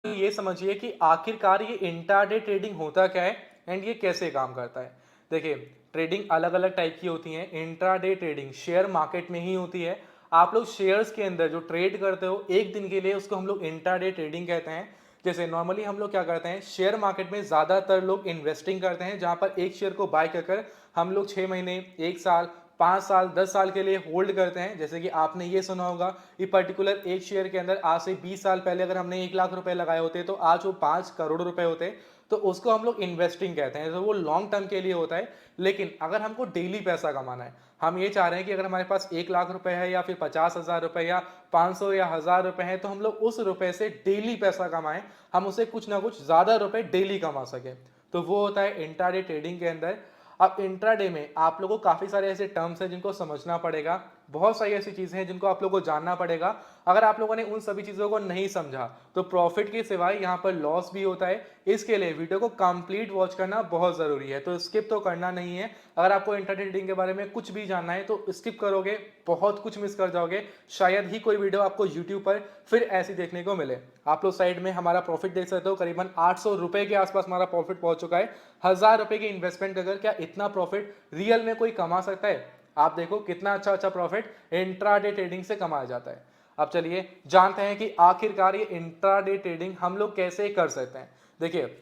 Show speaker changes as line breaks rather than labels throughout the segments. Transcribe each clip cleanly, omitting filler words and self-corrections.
ये समझिए कि आखिरकार ये इंट्राडे ट्रेडिंग होता क्या है एंड ये कैसे काम करता है। देखिए, ट्रेडिंग अलग अलग टाइप की होती है। इंट्राडे ट्रेडिंग शेयर मार्केट में ही होती है। आप लोग शेयर्स के अंदर जो ट्रेड करते हो एक दिन के लिए, उसको हम लोग इंट्राडे ट्रेडिंग कहते हैं। जैसे नॉर्मली हम लोग क्या करते हैं, शेयर मार्केट में ज़्यादातर लोग इन्वेस्टिंग करते हैं, जहाँ पर एक शेयर को बाय कर कर हम लोग 6 महीने, 1 साल, 5 साल, 10 साल के लिए होल्ड करते हैं। जैसे कि आपने ये सुना होगा कि पर्टिकुलर एक शेयर के अंदर आज से 20 साल पहले अगर हमने 1 लाख रुपए लगाए होते तो आज वो 5 करोड़ रुपए होते। तो उसको हम लोग इन्वेस्टिंग कहते हैं, तो वो लॉन्ग टर्म के लिए होता है। लेकिन अगर हमको डेली पैसा कमाना है, हम ये चाह रहे हैं कि अगर हमारे पास 1 लाख रुपए है या फिर 50,000 रुपए या 500 या 1000 रुपए है, तो हम लोग उस रुपए से डेली पैसा कमाएं, हम उसे कुछ ना कुछ ज्यादा रुपए डेली कमा सके। तो वो होता है इंट्राडे ट्रेडिंग के अंदर। अब इंट्राडे में आप लोगों को काफी सारे ऐसे टर्म्स हैं जिनको समझना पड़ेगा, बहुत सारी ऐसी चीजें हैं जिनको आप लोगों को जानना पड़ेगा। अगर आप लोगों ने उन सभी चीजों को नहीं समझा तो प्रॉफिट के सिवाय यहाँ पर लॉस भी होता है। इसके लिए वीडियो को कंप्लीट वॉच करना बहुत जरूरी है, तो स्किप तो करना नहीं है। अगर आपको इंट्राडे ट्रेडिंग के बारे में कुछ भी जानना है तो स्किप करोगे, बहुत कुछ मिस कर जाओगे। शायद ही कोई वीडियो आपको यूट्यूब पर फिर ऐसी देखने को मिले। आप लोग साइड में हमारा प्रॉफिट देख सकते हो, करीबन 800 रुपए के आसपास हमारा प्रॉफिट पहुंच चुका है। 1000 रुपए की इन्वेस्टमेंट अगर, क्या इतना प्रॉफिट रियल में कोई कमा सकता है? आप देखो कितना अच्छा अच्छा प्रॉफिट इंट्राडे ट्रेडिंग से कमाया जाता है। अब चलिए जानते हैं कि आखिरकार ये इंट्राडे ट्रेडिंग हम लोग कैसे कर सकते हैं। देखिए,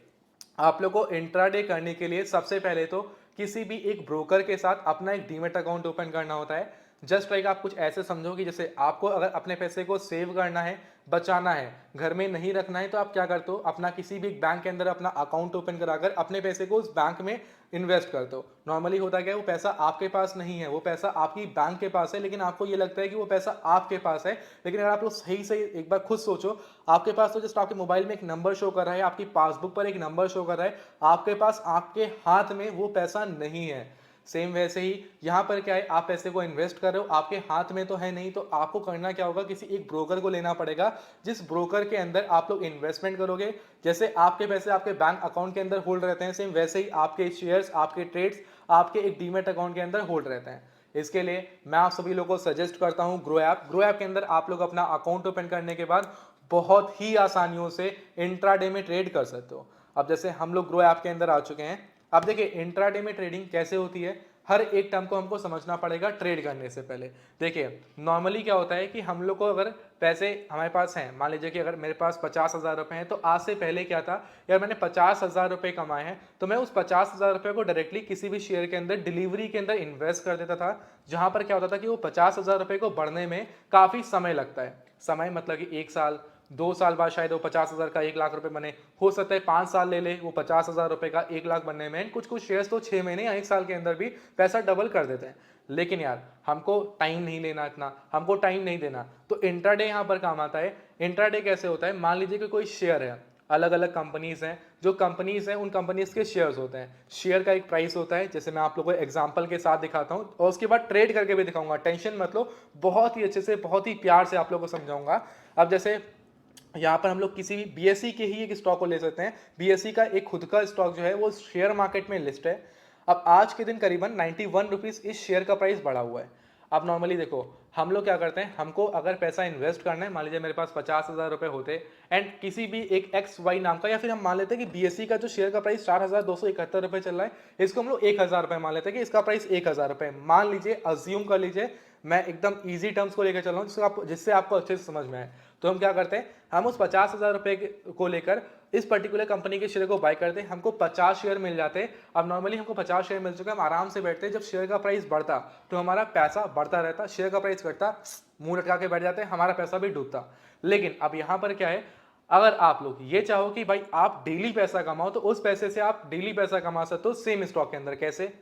आप लोग को इंट्राडे करने के लिए सबसे पहले तो किसी भी एक ब्रोकर के साथ अपना एक डीमेट अकाउंट ओपन करना होता है। जस्ट लाइक आप कुछ ऐसे समझो कि जैसे आपको अगर अपने पैसे को सेव करना है, बचाना है, घर में नहीं रखना है, तो आप क्या करते हो, अपना किसी भी बैंक के अंदर अपना अकाउंट ओपन कराकर अपने पैसे को उस बैंक में इन्वेस्ट करते हो। नॉर्मली होता क्या है, वो पैसा आपके पास नहीं है, वो पैसा आपकी बैंक के पास है, लेकिन आपको ये लगता है कि वो पैसा आपके पास है। लेकिन अगर आप लोग सही से एक बार खुद सोचो, आपके पास तो जस्ट आपके मोबाइल में एक नंबर शो कर रहा है, आपकी पासबुक पर एक नंबर शो कर रहा है, आपके पास आपके हाथ में वो पैसा नहीं है। सेम वैसे ही यहाँ पर क्या है, आप पैसे को इन्वेस्ट कर रहे हो, आपके हाथ में तो है नहीं, तो आपको करना क्या होगा, किसी एक ब्रोकर को लेना पड़ेगा, जिस ब्रोकर के अंदर आप लोग इन्वेस्टमेंट करोगे। जैसे आपके पैसे आपके बैंक अकाउंट के अंदर होल्ड रहते हैं, सेम वैसे ही आपके शेयर्स, आपके ट्रेड्स आपके एक डीमेट अकाउंट के अंदर होल्ड रहते हैं। इसके लिए मैं आप सभी लोगों को सजेस्ट करता हूं ग्रो ऐप। ग्रो ऐप के अंदर आप लोग अपना अकाउंट ओपन करने के बाद बहुत ही आसानियों से इंट्राडे में ट्रेड कर सकते हो। अब जैसे हम लोग ग्रो ऐप के अंदर आ चुके हैं। अब देखिए इंट्राडे में ट्रेडिंग कैसे होती है, हर एक टर्म को हमको समझना पड़ेगा ट्रेड करने से पहले। देखिए, नॉर्मली क्या होता है कि हम लोग को अगर पैसे हमारे पास हैं, मान लीजिए कि अगर मेरे पास 50,000 रुपए हैं, तो आज से पहले क्या था यार, मैंने 50,000 रुपए कमाए हैं, तो मैं उस 50,000 रुपए को डायरेक्टली किसी भी शेयर के अंदर डिलीवरी के अंदर इन्वेस्ट कर देता था। जहां पर क्या होता था कि वो 50,000 रुपए को बढ़ने में काफी समय लगता है। समय मतलब कि 1 साल, 2 साल बाद शायद वो 50,000 का 1 लाख रुपए बने, हो सकता है 5 साल ले ले वो 50,000 रुपए का 1 लाख बनने में। कुछ कुछ शेयर्स तो 6 महीने या 1 साल के अंदर भी पैसा डबल कर देते हैं। लेकिन यार हमको टाइम नहीं लेना, इतना हमको टाइम नहीं देना, तो इंट्राडे यहाँ पर काम आता है। इंट्राडे कैसे होता है, मान लीजिए कि कोई शेयर है, अलग अलग कंपनीज हैं, जो कंपनीज हैं उन कंपनीज के शेयर्स होते हैं। शेयर का एक प्राइस होता है, जैसे मैं आप लोगों को एग्जांपल के साथ दिखाता हूं और उसके बाद ट्रेड करके भी दिखाऊंगा। टेंशन मत लो, बहुत ही अच्छे से बहुत ही प्यार से आप लोगों को समझाऊंगा। अब जैसे यहाँ पर हम लोग किसी भी बीएसई के ही एक स्टॉक को ले सकते हैं। बीएसई का एक खुद का स्टॉक जो है वो शेयर मार्केट में लिस्ट है। अब आज के दिन करीबन 91 रुपीज इस शेयर का प्राइस बढ़ा हुआ है। अब नॉर्मली देखो, हम लोग क्या करते हैं, हमको अगर पैसा इन्वेस्ट करना है, मान लीजिए मेरे पास 50,000 रुपए होते एंड किसी भी एक एक्स वाई नाम का, या फिर हम मान लेते हैं कि बीएसई का जो शेयर का प्राइस 4,271 रुपए चल रहा है, इसको हम लोग 1,000 रुपए मान लेते हैं कि इसका प्राइस 1,000 रुपए मान लीजिए, अज्यूम कर लीजिए। मैं एकदम इजी टर्म्स को लेकर चल रहा हूँ जिससे आपको अच्छे से समझ में आए। तो हम क्या करते हैं, हम उस 50,000 रुपए को लेकर इस पर्टिकुलर कंपनी के शेयर को बाय करते हैं, हमको 50 शेयर मिल जाते हैं। अब नॉर्मली हमको 50 शेयर मिल चुका है, हम आराम से बैठते हैं। जब शेयर का प्राइस बढ़ता तो हमारा पैसा बढ़ता रहता, शेयर का प्राइस घटता, मुंह लटका के बैठ जाते हैं, हमारा पैसा भी डूबता। लेकिन अब यहां पर क्या है, अगर आप लोग ये चाहो कि भाई आप डेली पैसा कमाओ, तो उस पैसे से आप डेली पैसा कमा सकते हो सेम स्टॉक के अंदर। कैसे?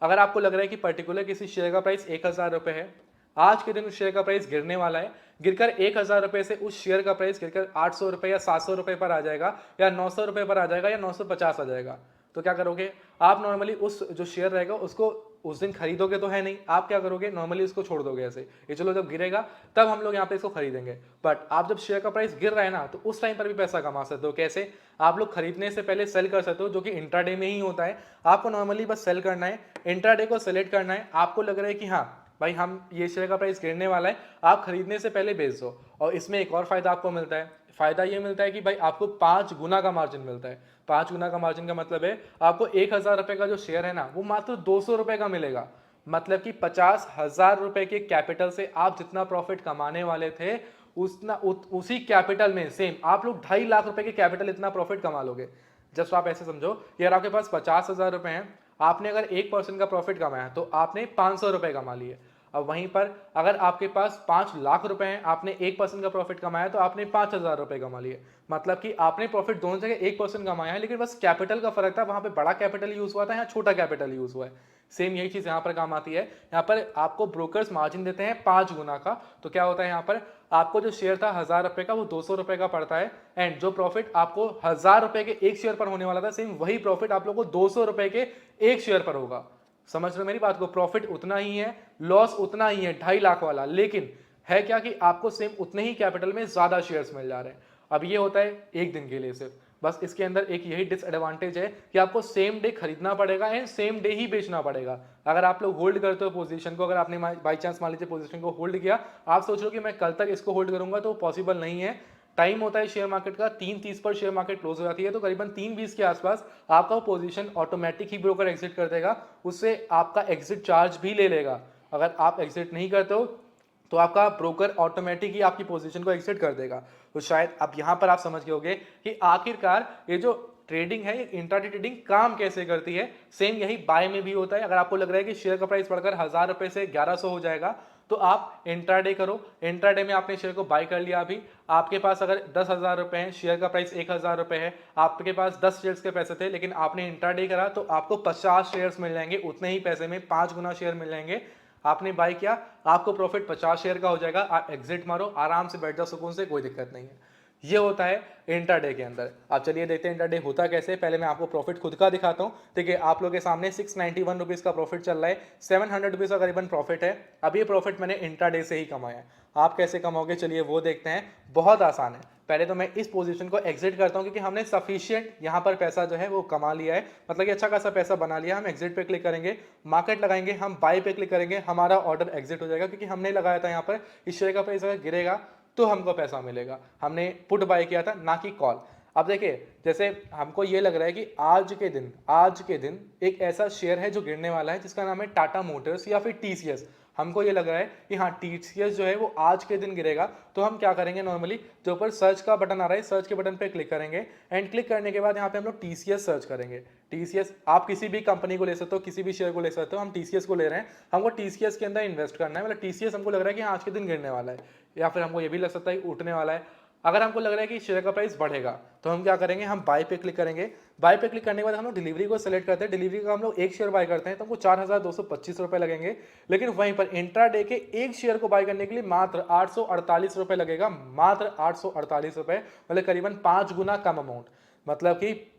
अगर आपको लग रहा है कि पर्टिकुलर किसी शेयर का प्राइस 1,000 रुपए है, आज के दिन उस शेयर का प्राइस गिरने वाला है, गिरकर 1,000 रुपए से उस शेयर का प्राइस गिरकर 800 रुपए या 700 रुपए पर आ जाएगा, या 900 रुपए पर आ जाएगा, या 950 आ जाएगा, तो क्या करोगे आप? नॉर्मली उस जो शेयर रहेगा उसको उस दिन खरीदोगे तो है नहीं, आप क्या करोगे, नॉर्मली उसको छोड़ दोगे ऐसे, ये चलो जब गिरेगा तब हम लोग यहाँ पे इसको खरीदेंगे। बट आप जब शेयर का प्राइस गिर रहा है ना, तो उस टाइम पर भी पैसा कमा सकते हो। कैसे? आप लोग खरीदने से पहले सेल कर सकते हो, जो कि इंट्राडे में ही होता है। आपको नॉर्मली बस सेल करना है, इंट्राडे को सेलेक्ट करना है। आपको लग रहा है कि हाँ भाई हम ये शेयर का प्राइस गिरने वाला है, आप खरीदने से पहले बेच दो। और इसमें एक और फायदा आपको मिलता है, फायदा ये मिलता है कि भाई आपको 5 गुना का मार्जिन मिलता है। 5 गुना का मार्जिन का मतलब है आपको 1,000 रुपए का जो शेयर है ना वो मात्र 200 रुपए का मिलेगा। मतलब कि 50,000 रुपए के कैपिटल से आप जितना प्रॉफिट कमाने वाले थे उसी कैपिटल में सेम आप लोग 2.5 लाख रुपए के कैपिटल इतना प्रॉफिट कमा लोगे। जस्ट आप ऐसे समझो यार आपके पास 50,000 रुपए हैं, आपने अगर 1% का प्रॉफिट कमाया तो आपने 500 रुपए कमा लिए। अब वहीं पर अगर आपके पास 5 लाख रुपए हैं, आपने 1% का प्रॉफिट कमाया तो आपने 5,000 रुपए कमा लिए। मतलब कि आपने प्रॉफिट दोनों जगह 1% कमाया है, लेकिन बस कैपिटल का फर्क था, वहां पे बड़ा कैपिटल यूज हुआ था, यहाँ छोटा कैपिटल यूज हुआ है। सेम यही चीज यहाँ पर काम आती है। यहाँ पर आपको ब्रोकर्स मार्जिन देते हैं 5 गुना का, तो क्या होता है यहाँ पर आपको जो शेयर था 1,000 रुपए का वो 200 रुपए का पड़ता है, एंड जो प्रॉफिट आपको 1,000 रुपए के एक शेयर पर होने वाला था सेम वही प्रॉफिट आप लोगों को 200 रुपए के एक शेयर पर होगा। समझ रहे हो मेरी बात को? प्रॉफिट उतना ही है, लॉस उतना ही है 2.5 लाख वाला, लेकिन है क्या कि आपको सेम उतने ही कैपिटल में ज्यादा शेयर्स मिल जा रहे हैं। अब ये होता है एक दिन के लिए सिर्फ, बस इसके अंदर एक यही डिसएडवांटेज है कि आपको सेम डे खरीदना पड़ेगा एंड सेम डे ही बेचना पड़ेगा। अगर आप लोग होल्ड करते हो पोजीशन को, अगर आपने बाई चांस मान लीजिए पोजीशन को होल्ड किया, आप सोच रहे हो कि मैं कल तक इसको होल्ड करूंगा, तो पॉसिबल नहीं है। टाइम होता है शेयर मार्केट का 3:30 पर शेयर मार्केट क्लोज हो जाती है, तो करीबन 3:20 के आसपास आपका पोजीशन ऑटोमेटिक ही ब्रोकर एग्जिट कर देगा, उससे आपका एग्जिट चार्ज भी ले लेगा। अगर आप एग्जिट नहीं करते हो तो आपका ब्रोकर ऑटोमेटिक ही आपकी पोजीशन को एग्जिट कर देगा। तो शायद अब यहां पर आप समझ गए होंगे कि आखिरकार ये जो ट्रेडिंग है, ये इंट्राडे ट्रेडिंग काम कैसे करती है। सेम यही बाय में भी होता है। अगर आपको लग रहा है कि शेयर का प्राइस बढ़कर 1,000 रुपए से 1,100 हो जाएगा, तो आप इंट्राडे करो। इंट्राडे में आपने शेयर को बाय कर लिया, अभी आपके पास अगर 10,000 रुपए हैं, शेयर का प्राइस 1,000 रुपए है, आपके पास 10 शेयर्स के पैसे थे, लेकिन आपने इंट्राडे करा तो आपको 50 शेयर्स मिल जाएंगे, उतने ही पैसे में 5 गुना शेयर मिल जाएंगे। आपने बाय किया, आपको प्रॉफिट 50 शेयर का हो जाएगा, आप एग्जिट मारो, आराम से बैठ जाओ सुकून से, कोई दिक्कत नहीं है। ये होता है इंट्राडे के अंदर। आप चलिए देखते हैं इंट्राडे होता कैसे। पहले मैं आपको प्रॉफिट खुद का दिखाता हूं। देखिए आप लोगों के सामने 691 रुपीज का प्रॉफिट चल रहा है, 700 रुपीज का करीबन प्रॉफिट है। अब ये प्रॉफिट मैंने इंट्राडे से ही कमाया है। आप कैसे कमाओगे चलिए वो देखते हैं। बहुत आसान है। पहले तो मैं इस पोजीशन को एग्जिट करता हूं, क्योंकि हमने सफिशिएंट यहां पर पैसा जो है वो कमा लिया है, मतलब कि अच्छा खासा पैसा बना लिया। हम एग्जिट पे क्लिक करेंगे, मार्केट लगाएंगे, हम बाय पे क्लिक करेंगे, हमारा ऑर्डर एग्जिट हो जाएगा, क्योंकि हमने लगाया था यहाँ पर इस शेयर का प्राइस अगर गिरेगा तो हमको पैसा मिलेगा। हमने पुट बाय किया था, ना कि कॉल। अब देखिए जैसे हमको ये लग रहा है कि आज के दिन एक ऐसा शेयर है जो गिरने वाला है, जिसका नाम है टाटा मोटर्स या फिर टीसीएस। हमको ये लग रहा है कि हाँ टीसीएस जो है वो आज के दिन गिरेगा, तो हम क्या करेंगे, नॉर्मली जो ऊपर सर्च का बटन आ रहा है, सर्च के बटन पे क्लिक करेंगे, एंड क्लिक करने के बाद यहाँ पे हम लोग टीसीएस सर्च करेंगे। टीसीएस आप किसी भी कंपनी को ले सकते हो, किसी भी शेयर को ले सकते हो। हम टीसीएस को ले रहे हैं, हमको टीसीएस के अंदर इन्वेस्ट करना है। मतलब टीसीएस हमको लग रहा है कि आज के दिन गिरने वाला है, या फिर हमको ये भी लग सकता है उठने वाला है। अगर हमको लग रहा है कि शेयर का प्राइस बढ़ेगा, तो हम क्या करेंगे, हम बाय पे क्लिक करेंगे। बाय पे क्लिक करने के बाद हम लोग डिलीवरी को सेलेक्ट करते हैं। डिलीवरी का हम लोग एक शेयर बाय करते हैं, तो हमको 4,225 रुपए लगेंगे। लेकिन वहीं पर इंट्राडे के एक शेयर को बाय करने के लिए मात्र 848 रुपए लगेगा, मात्र 848 रुपए, मतलब करीबन 5 गुना कम अमाउंट। मतलब कि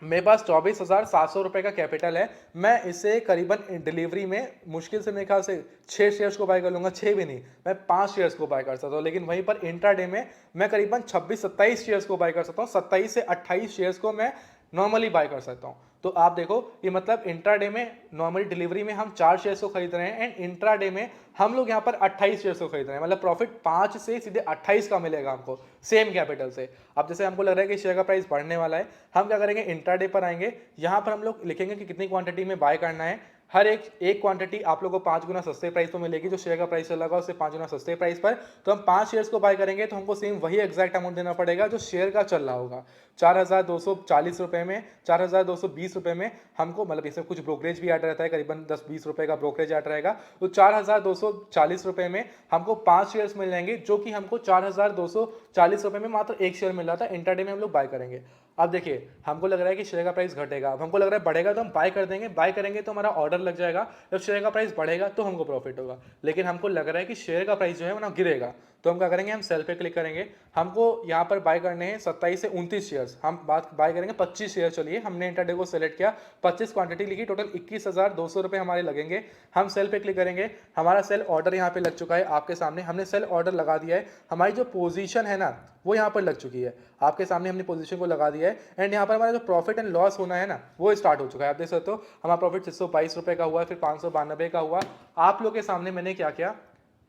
मेरे पास 24,700 रुपए का कैपिटल है, मैं इसे करीबन डिलीवरी में मुश्किल से मेरे ख्याल से 6 शेयर्स को बाय कर लूंगा, 6 भी नहीं, मैं 5 शेयर्स को बाय कर सकता हूँ। लेकिन वहीं पर इंट्राडे में मैं करीबन 26-27 शेयर्स को बाय कर सकता हूँ, 27 से 28 शेयर्स को मैं नॉर्मली बाय कर सकता हूँ। तो आप देखो ये मतलब इंट्राडे में नॉर्मली डिलीवरी में हम 4 शेयर्स को खरीद रहे हैं, एंड इंट्राडे में हम लोग यहाँ पर 28 शेयर्स को खरीद रहे हैं। मतलब प्रॉफिट 5 से सीधे 28 का मिलेगा हमको सेम कैपिटल से। अब जैसे हमको लग रहा है कि शेयर का प्राइस बढ़ने वाला है, हम क्या करेंगे, इंट्राडे पर आएंगे, यहाँ पर हम लोग लिखेंगे कि कितनी क्वांटिटी में बाय करना है। हर एक क्वांटिटी आप लोगों को 5 गुना सस्ते प्राइस पर मिलेगी, जो शेयर का प्राइस चल रहा उससे 5 गुना सस्ते प्राइस पर। तो हम 5 शेयर्स को बाय करेंगे, तो हमको सेम वही एग्जैक्ट अमाउंट देना पड़ेगा जो शेयर का चल रहा होगा। 4,240 रुपए में, 4,220 रुपए में हमको, मतलब इसमें कुछ ब्रोकरेज भी ऐड रहता है, करीबन 10-20 रुपए का ब्रोकरेज ऐड रहेगा। तो 4,240 रुपए में हमको 5 शेयर्स मिल जाएंगे, जो कि हमको 4,240 रुपए में मात्र एक शेयर मिल रहा था। इंट्राडे में हम लोग बाय करेंगे। अब देखिए हमको लग रहा है कि शेयर का प्राइस घटेगा, अब हमको लग रहा है बढ़ेगा, तो हम बाय कर देंगे। बाय करेंगे तो हमारा ऑर्डर लग जाएगा। जब शेयर का प्राइस बढ़ेगा तो हमको प्रॉफिट होगा। लेकिन हमको लग रहा है कि शेयर का प्राइस जो है वो ना गिरेगा, तो हम क्या करेंगे, हम सेल पे क्लिक करेंगे। हमको यहाँ पर बाय करने हैं 27 से 29 शेयर्स, हम बात बाय करेंगे 25 शेयर। चलिए हमने इंट्राडे को सेलेक्ट किया, 25 क्वांटिटी लिखी, टोटल 21,200 रुपए हमारे लगेंगे। हम सेल पे क्लिक करेंगे, हमारा सेल ऑर्डर यहाँ पे लग चुका है आपके सामने, हमने सेल ऑर्डर लगा दिया है। हमारी जो पोजीशन है ना वो यहाँ पर लग चुकी है, आपके सामने हमने पोजीशन को लगा दिया है। एंड यहाँ पर हमारा जो प्रॉफिट एंड लॉस होना है ना वो स्टार्ट हो चुका है। आप देख सकते हो हमारा प्रॉफिट 622 रुपए का हुआ है, फिर 592 का हुआ। आप लोग के सामने मैंने क्या किया,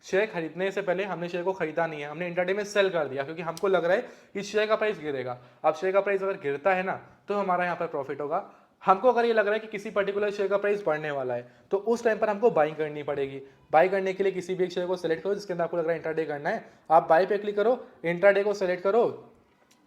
शेयर खरीदने से पहले हमने शेयर को खरीदा नहीं है, हमने इंट्राडे में सेल कर दिया क्योंकि हमको लग रहा है कि शेयर का प्राइस गिरेगा। अब शेयर का प्राइस अगर गिरता है ना तो हमारा यहाँ पर प्रॉफिट होगा। हमको अगर ये लग रहा है कि किसी पर्टिकुलर शेयर का प्राइस बढ़ने वाला है तो उस टाइम पर हमको बाइंग करनी पड़ेगी। बाई करने के लिए किसी भी एक शेयर को सेलेक्ट करो जिसके अंदर आपको लग रहा है इंट्राडे करना है, आप बाई पे क्लिक करो, इंट्राडे को सेलेक्ट करो।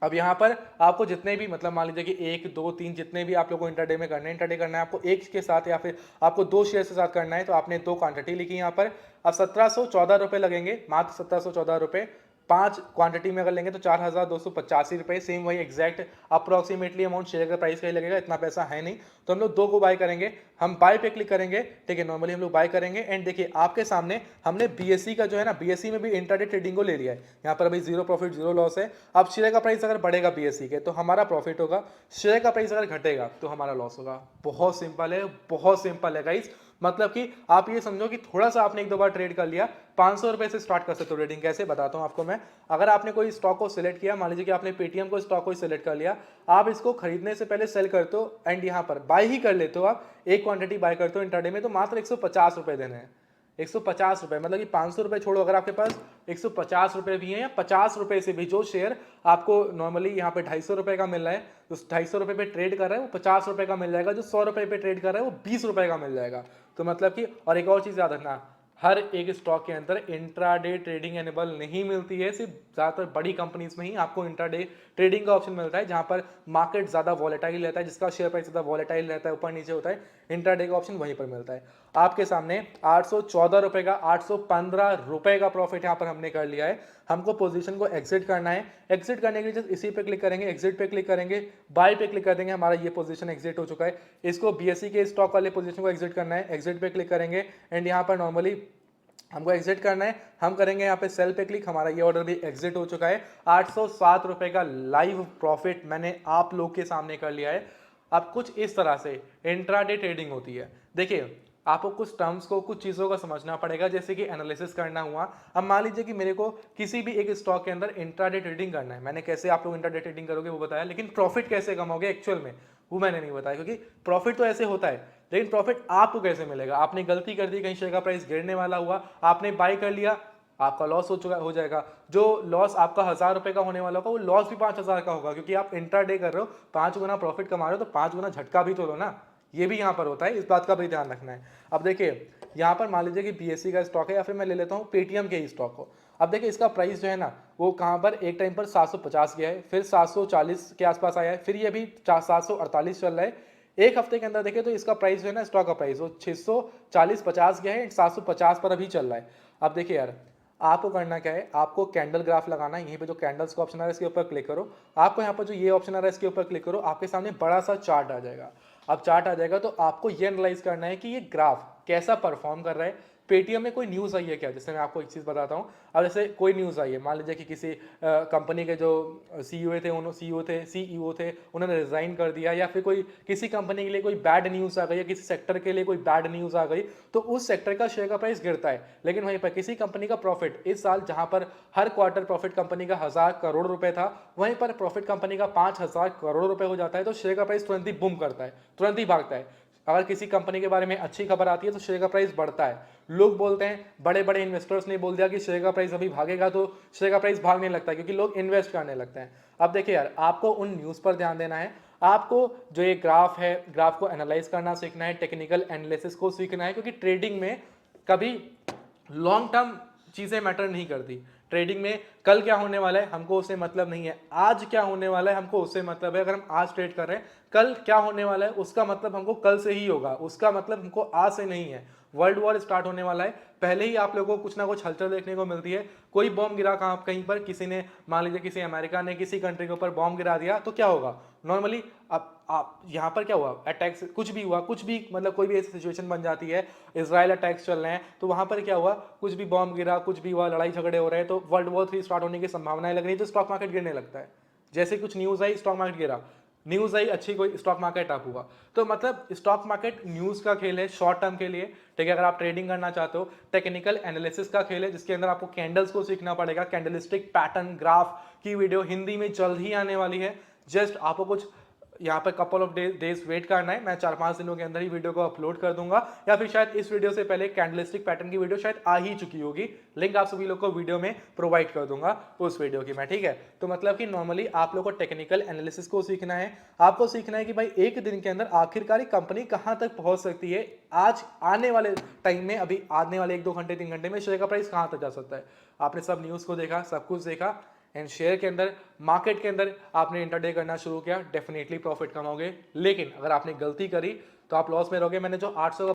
अब यहाँ पर आपको जितने भी मतलब मान लीजिए कि 1 2 3 जितने भी आप लोगों को इंट्राडे में करना है, इंट्राडे करना है आपको एक के साथ या फिर आपको 2 शेयर के साथ करना है, तो आपने 2 क्वांटिटी लिखी यहाँ पर। अब 1714 रुपये लगेंगे, मात्र 1714 रुपये। 5 क्वांटिटी में अगर लेंगे तो 4285 रुपये, सेम वही एग्जैक्ट अप्रोक्सीमेटली अमाउंट शेयर का प्राइस का ही लगेगा, इतना पैसा है नहीं। तो हम लोग 2 को बाय करेंगे, हम बाय पे क्लिक करेंगे, ठीक है, नॉर्मली हम लोग बाय करेंगे। एंड देखिए आपके सामने हमने बीएससी का जो है ना, बीएससी में भी इंट्राडे ट्रेडिंग को ले लिया है। यहाँ पर अभी 0 प्रॉफिट 0 लॉस है। अब शेयर का प्राइस अगर बढ़ेगा बीएससी के तो हमारा प्रॉफिट होगा, शेयर का प्राइस अगर घटेगा तो हमारा लॉस होगा। बहुत सिंपल है, बहुत सिंपल है गाइस। मतलब कि आप ये समझो कि थोड़ा सा आपने 1-2 बार ट्रेड कर लिया, 500 रुपए से स्टार्ट कर सकते हो ट्रेडिंग। कैसे बताता हूं आपको मैं। अगर आपने कोई स्टॉक को सिलेक्ट किया, मान लीजिए कि आपने पेटीएम को स्टॉक को सिलेक्ट कर लिया, आप इसको खरीदने से पहले सेल करते हो एंड यहाँ पर बाय ही कर लेते हो, आप एक क्वांटिटी बाय करते हो इंट्राडे में, तो मात्र 150 रुपए देने हैं। 150 रुपए मतलब कि 500 रुपए छोड़ो, अगर आपके पास 150 रुपए भी है या 50 रुपए से भी जो शेयर आपको नॉर्मली यहाँ पे 250 रुपए का मिल रहा है, जो 250 रुपए पे ट्रेड कर रहा है वो 50 रुपए का मिल जाएगा, जो 100 रुपए पे ट्रेड कर रहा है वो 20 रुपए का मिल जाएगा। तो मतलब कि, और एक और चीज याद रखना, हर एक स्टॉक के अंदर इंट्राडे ट्रेडिंग एनेबल नहीं मिलती है, सिर्फ ज़्यादातर बड़ी कंपनीज में ही आपको इंट्राडे ट्रेडिंग का ऑप्शन मिलता है, जहां पर मार्केट ज़्यादा वॉलेटाइल रहता है, जिसका शेयर प्राइस ज़्यादा वॉलेटाइल रहता है, ऊपर नीचे होता है, इंट्राडे का ऑप्शन वहीं पर मिलता है। आपके सामने 814 रुपए का 815 रुपए का प्रॉफिट यहाँ पर हमने कर लिया है। हमको पोजीशन को एग्जिट करना है, एग्जिट करने के लिए जस्ट इसी पे क्लिक करेंगे, एग्जिट पे क्लिक करेंगे, बाय पे क्लिक कर देंगे, हमारा ये पोजीशन एग्जिट हो चुका है। इसको बीएससी के स्टॉक वाले पोजीशन को एग्जिट करना है, एग्जिट पे क्लिक करेंगे एंड यहाँ पर नॉर्मली हमको एग्जिट करना है, हम करेंगे यहाँ पे सेल पे क्लिक, हमारा ये ऑर्डर भी एग्जिट हो चुका है। 807 रुपए का लाइव प्रॉफिट मैंने आप लोग के सामने कर लिया है। अब कुछ इस तरह से इंट्राडे ट्रेडिंग होती है। देखिए आपको कुछ टर्म्स को, कुछ चीज़ों को समझना पड़ेगा, जैसे कि एनालिसिस करना हुआ। अब मान लीजिए कि मेरे को किसी भी एक स्टॉक के अंदर इंट्राडे ट्रेडिंग करना है, मैंने कैसे आप लोग इंट्राडे ट्रेडिंग करोगे वो बताया, लेकिन प्रॉफिट कैसे कमाओगे एक्चुअल में वो मैंने नहीं बताया, क्योंकि प्रॉफिट तो ऐसे होता है लेकिन प्रॉफिट आपको कैसे मिलेगा। आपने गलती कर दी, कहीं शेयर का प्राइस गिरने वाला हुआ, आपने बाय कर लिया, आपका लॉस हो जाएगा। जो लॉस आपका 1000 रुपए का होने वाला होगा वो लॉस भी 5000 का होगा, क्योंकि आप इंट्राडे कर रहे हो, 5 गुना प्रॉफिट कमा रहे हो तो 5 गुना झटका भी तो लो ना, ये भी यहाँ पर होता है, इस बात का भी ध्यान रखना है। अब देखिए यहाँ पर मान लीजिए कि बीएससी का स्टॉक है, या फिर मैं ले लेता हूँ पेटीएम के ही स्टॉक को। अब देखिए इसका प्राइस जो है ना वो कहाँ पर एक टाइम पर 750 गया है, फिर 740 के आसपास आया है, फिर ये भी 748 चल रहा है। एक हफ्ते के अंदर देखिए तो इसका प्राइस जो है ना, स्टॉक का प्राइस वो 640-50 गया है, 750 पर अभी चल रहा है। अब देखिए यार आपको करना क्या है, आपको कैंडल ग्राफ लगाना है, यहीं पे जो कैंडल्स का ऑप्शन आ रहा है इसके ऊपर क्लिक करो, आपको यहाँ पर जो ये ऑप्शन आ रहा है इसके ऊपर क्लिक करो, आपके सामने बड़ा सा चार्ट आ जाएगा। अब चार्ट आ जाएगा तो आपको ये एनालाइज करना है कि ये ग्राफ कैसा परफॉर्म कर रहा है। पेटीएम में कोई न्यूज़ आई है क्या, जैसे मैं आपको एक चीज़ बताता हूँ। अब जैसे कोई न्यूज़ आई है, मान लीजिए कि किसी कंपनी के जो सीईओ थे उन्होंने रिजाइन कर दिया, या फिर कोई किसी कंपनी के लिए कोई बैड न्यूज़ आ गई, या किसी सेक्टर के लिए कोई बैड न्यूज़ आ गई, तो उस सेक्टर का शेयर का प्राइस गिरता है। लेकिन वहीं पर किसी कंपनी का प्रॉफिट इस साल, जहां पर हर क्वार्टर प्रॉफिट कंपनी का 1000 करोड़ रुपए था, वहीं पर प्रॉफिट कंपनी का 5000 करोड़ रुपए हो जाता है, तो शेयर का प्राइस तुरंत ही बूम करता है, तुरंत ही भागता है। अगर किसी कंपनी के बारे में अच्छी खबर आती है तो शेयर का प्राइस बढ़ता है। लोग बोलते हैं, बड़े बड़े इन्वेस्टर्स ने बोल दिया कि शेयर का प्राइस अभी भागेगा, तो शेयर का प्राइस भागने लगता है, क्योंकि लोग इन्वेस्ट करने लगते हैं। अब देखिए यार आपको उन न्यूज़ पर ध्यान देना है, आपको जो ये ग्राफ है, ग्राफ को एनालाइज करना सीखना है, टेक्निकल एनालिसिस को सीखना है, क्योंकि ट्रेडिंग में कभी लॉन्ग टर्म चीज़ें मैटर नहीं करती। ट्रेडिंग में कल क्या होने वाला है हमको उससे मतलब नहीं है, आज क्या होने वाला है हमको उससे मतलब है। अगर हम आज ट्रेड कर रहे हैं, कल क्या होने वाला है उसका मतलब हमको कल से ही होगा, उसका मतलब हमको आज से नहीं है। वर्ल्ड वॉर स्टार्ट होने वाला है, पहले ही आप लोगों को कुछ ना कुछ हलचल देखने को मिलती है। कोई बॉम्ब गिरा कहाँ कहीं पर, किसी ने, मान लीजिए किसी अमेरिका ने किसी कंट्री के ऊपर बॉम्ब गिरा दिया, तो क्या होगा नॉर्मली। अब आप यहाँ पर क्या हुआ, अटैक्स कुछ भी हुआ, कुछ भी मतलब कोई भी ऐसी सिचुएशन बन जाती है, इजराइल अटैक्स चल रहे हैं, तो वहाँ पर क्या हुआ, कुछ भी बॉम्ब गिरा, कुछ भी हुआ, लड़ाई झगड़े हो रहे हैं, तो वर्ल्ड वॉर 3 स्टार्ट होने की संभावनाएं लग रही है, तो स्टॉक मार्केट गिरने लगता है। जैसे कुछ न्यूज़ आई स्टॉक मार्केट गिरा, न्यूज़ आई अच्छी, कोई स्टॉक मार्केट अप हुआ। तो मतलब स्टॉक मार्केट न्यूज़ का खेल है शॉर्ट टर्म के लिए, ठीक है। अगर आप ट्रेडिंग करना चाहते हो, टेक्निकल एनालिसिस का खेल है, जिसके अंदर आपको कैंडल्स को सीखना पड़ेगा। कैंडलस्टिक पैटर्न ग्राफ की वीडियो हिंदी में जल्द ही आने वाली है। जस्ट आपको कुछ यहाँ पर कपल ऑफ डेज वेट करना है, मैं 4-5 दिनों के अंदर ही वीडियो को अपलोड कर दूंगा, या फिर शायद इस वीडियो से पहले कैंडलस्टिक पैटर्न की वीडियो शायद आ ही चुकी होगी, लिंक आप सभी लोग को वीडियो में प्रोवाइड कर दूंगा उस वीडियो की मैं, ठीक है। तो मतलब कि नॉर्मली आप लोग को टेक्निकल एनालिसिस को सीखना है, आपको सीखना है कि भाई एक दिन के अंदर आखिरकार कंपनी कहां तक पहुंच सकती है, आज आने वाले टाइम में, अभी आने वाले 1-2 घंटे 3 घंटे में शेयर का प्राइस कहां तक जा सकता है। आपने सब न्यूज़ को देखा, सब कुछ देखा, एंड शेयर के अंदर, मार्केट के अंदर आपने इंटरडे करना शुरू किया, डेफिनेटली प्रॉफिट कमाओगे। लेकिन अगर आपने गलती करी तो आप लॉस में रहोगे। मैंने जो 800 का